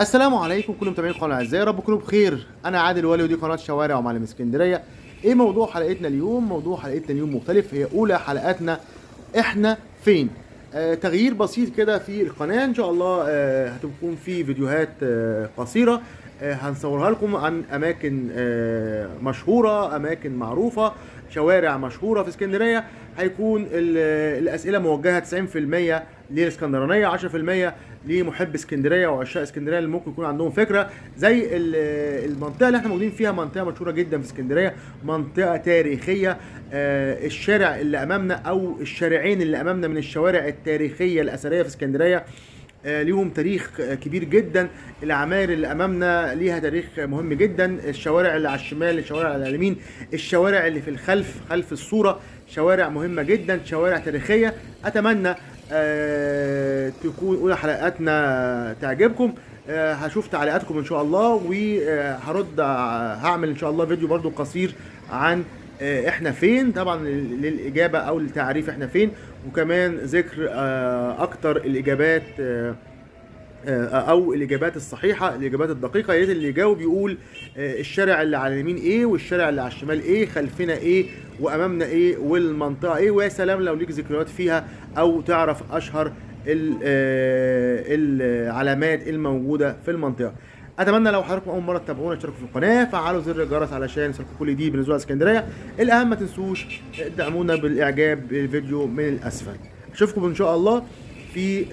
السلام عليكم كل متابعين القناه الاعزاء، يا رب تكونوا بخير. انا عادل ولي ودي قناه شوارع ومعلم اسكندريه. ايه موضوع حلقتنا اليوم؟ موضوع حلقتنا اليوم مختلف، هي اولى حلقاتنا احنا فين. تغيير بسيط كده في القناه ان شاء الله. هتكون في فيديوهات قصيره هنصورها لكم عن اماكن مشهوره، اماكن معروفه، شوارع مشهوره في اسكندريه. هيكون الاسئله موجهه 90% للاسكندرانيه، 10% لمحب اسكندريه وعشاق اسكندريه اللي ممكن يكون عندهم فكره. زي المنطقه اللي احنا موجودين فيها منطقه مشهوره جدا في اسكندريه، منطقه تاريخيه. الشارع اللي امامنا او الشارعين اللي امامنا من الشوارع التاريخيه الاثريه في اسكندريه ليهم تاريخ كبير جدا. العماير اللي امامنا ليها تاريخ مهم جدا. الشوارع اللي على الشمال، الشوارع اللي على اليمين، الشوارع اللي في الخلف خلف الصوره، شوارع مهمه جدا، شوارع تاريخيه. اتمنى تكون اولى حلقاتنا تعجبكم. هشوف تعليقاتكم ان شاء الله وهرد. هعمل ان شاء الله فيديو برضو قصير عن احنا فين، طبعا للاجابه او للتعريف احنا فين، وكمان ذكر اكتر الاجابات او الاجابات الصحيحه، الاجابات الدقيقه. يا ريت اللي يجاوب يقول الشارع اللي على اليمين ايه، والشارع اللي على الشمال ايه، خلفنا ايه، وامامنا ايه، والمنطقه ايه. ويا سلام لو ليك ذكريات فيها او تعرف اشهر العلامات الموجوده في المنطقه. اتمنى لو حضراتكم اول مره تتابعونا تشتركوا في القناه، فعلوا زر الجرس علشان يوصلكم كل جديد بنزول اسكندريه. الاهم ما تنسوش تدعمونا بالاعجاب بالفيديو من الاسفل. اشوفكم ان شاء الله في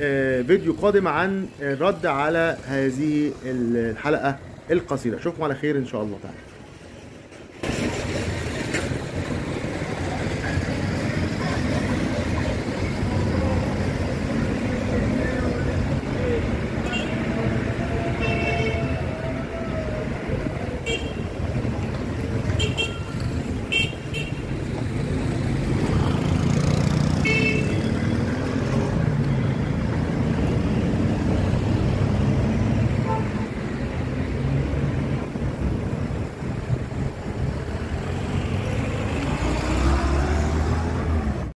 فيديو قادم عن الرد على هذه الحلقه القصيره. اشوفكم على خير ان شاء الله تعالى.